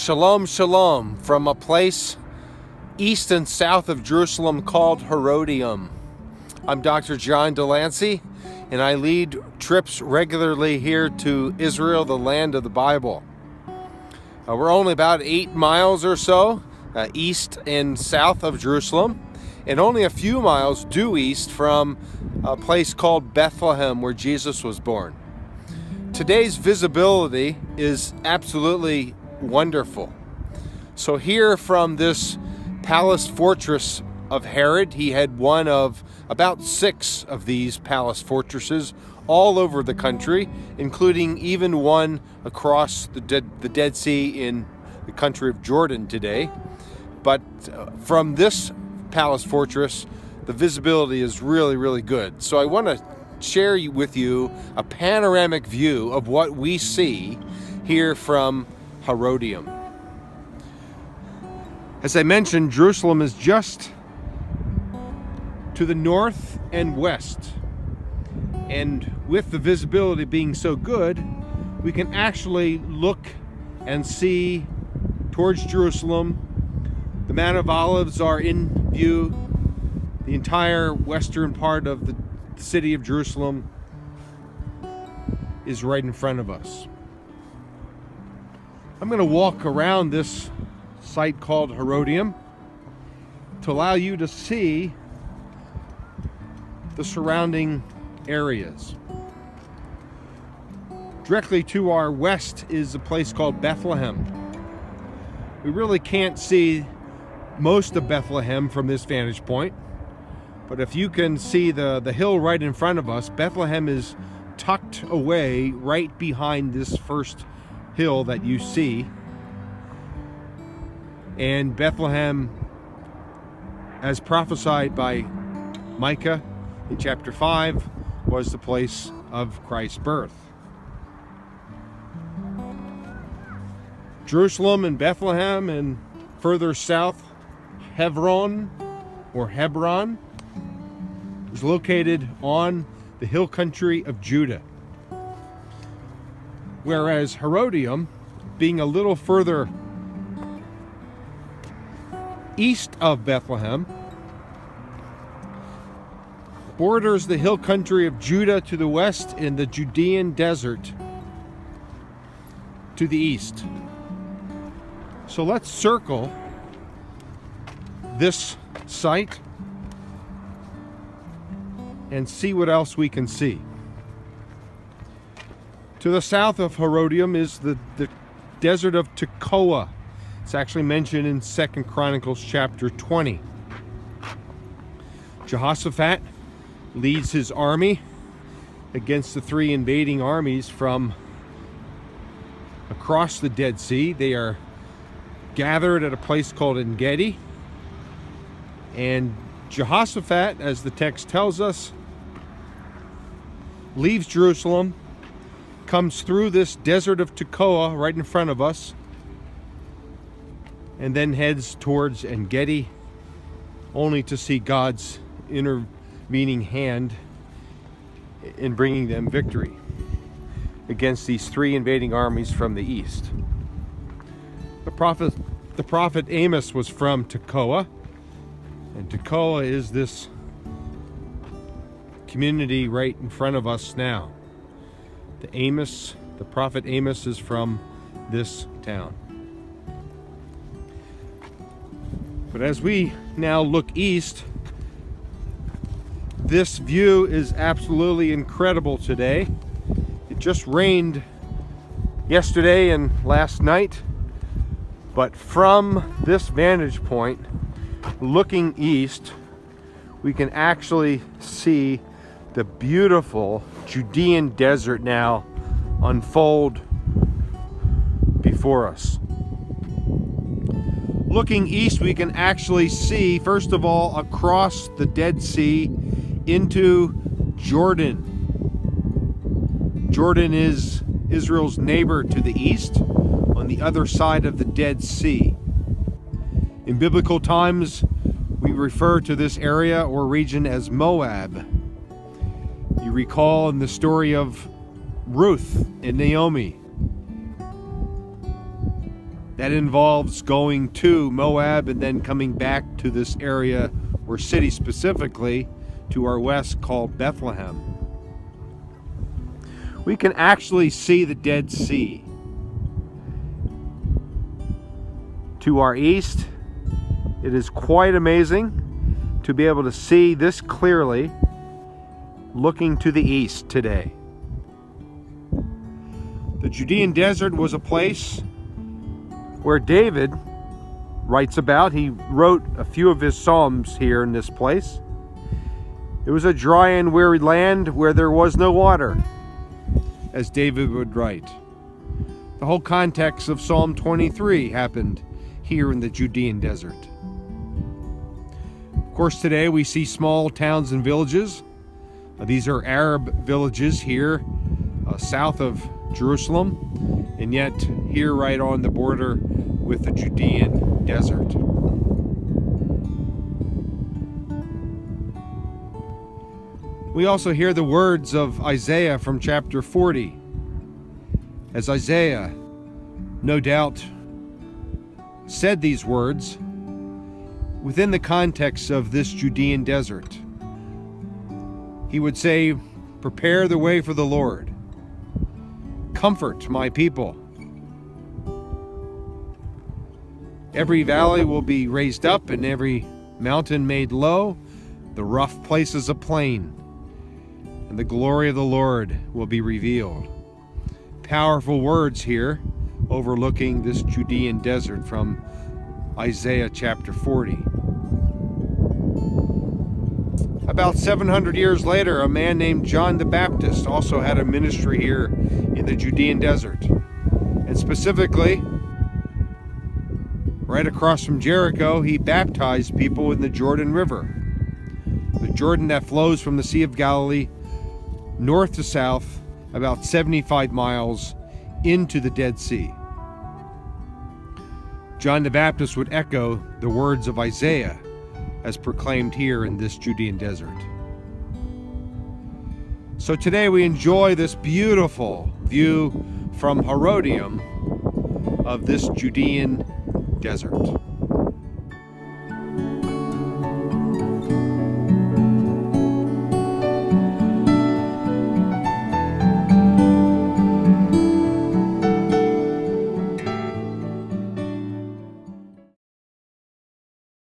Shalom, shalom, from a place east and south of Jerusalem called Herodium. I'm Dr. John Delancey, and I lead trips regularly here to Israel, the land of the Bible. We're only about 8 miles or so east and south of Jerusalem, and only a few miles due east from a place called Bethlehem, where Jesus was born. Today's visibility is absolutely wonderful. So here from this palace fortress of Herod, he had one of about 6 of these palace fortresses all over the country, including even one across the Dead Sea in the country of Jordan today. But from this palace fortress, the visibility is really, really good. So I want to share with you a panoramic view of what we see here from Herodium. As I mentioned, Jerusalem is just to the north and west. And with the visibility being so good, we can actually look and see towards Jerusalem. The Mount of Olives are in view. The entire western part of the city of Jerusalem is right in front of us. I'm going to walk around this site called Herodium to allow you to see the surrounding areas. Directly to our west is a place called Bethlehem. We really can't see most of Bethlehem from this vantage point, but if you can see the hill right in front of us, Bethlehem is tucked away right behind this first hill that you see. And Bethlehem, as prophesied by Micah in chapter 5, was the place of Christ's birth. Jerusalem and Bethlehem, and further south, Hebron is located on the hill country of Judah. Whereas Herodium, being a little further east of Bethlehem, borders the hill country of Judah to the west and the Judean desert to the east. So let's circle this site and see what else we can see. To the south of Herodium is the desert of Tekoa. It's actually mentioned in 2 Chronicles chapter 20. Jehoshaphat leads his army against the 3 invading armies from across the Dead Sea. They are gathered at a place called En-Gedi. And Jehoshaphat, as the text tells us, leaves Jerusalem, comes through this desert of Tekoa right in front of us, and then heads towards En-Gedi, only to see God's intervening hand in bringing them victory against these 3 invading armies from the east. The prophet Amos was from Tekoa, and Tekoa is this community right in front of us now. The prophet Amos is from this town. But as we now look east, this view is absolutely incredible today. It just rained yesterday and last night, but from this vantage point, looking east, we can actually see the beautiful Judean desert now unfold before us. Looking east, we can actually see, first of all, across the Dead Sea into Jordan. Jordan is Israel's neighbor to the east, on the other side of the Dead Sea. In biblical times, we refer to this area or region as Moab. You recall in the story of Ruth and Naomi, That involves going to Moab and then coming back to this area, or city specifically, to our west called Bethlehem. We can actually see the Dead Sea. To our east, it is quite amazing to be able to see this clearly looking to the east today. The Judean desert was a place where David writes about. He wrote a few of his psalms here in this place. It was a dry and weary land where there was no water, as David would write. The whole context of Psalm 23 happened here in the Judean desert. Of course, today we see small towns and villages. These are Arab villages here south of Jerusalem, and yet here right on the border with the Judean desert. We also hear the words of Isaiah from chapter 40, as Isaiah, no doubt, said these words within the context of this Judean desert. He would say, "Prepare the way for the Lord. Comfort my people. Every valley will be raised up and every mountain made low, the rough places a plain, and the glory of the Lord will be revealed." Powerful words here overlooking this Judean desert from Isaiah chapter 40. About 700 years later, a man named John the Baptist also had a ministry here in the Judean desert. And specifically, right across from Jericho, he baptized people in the Jordan River. The Jordan that flows from the Sea of Galilee north to south, about 75 miles into the Dead Sea. John the Baptist would echo the words of Isaiah as proclaimed here in this Judean desert. So today we enjoy this beautiful view from Herodium of this Judean desert.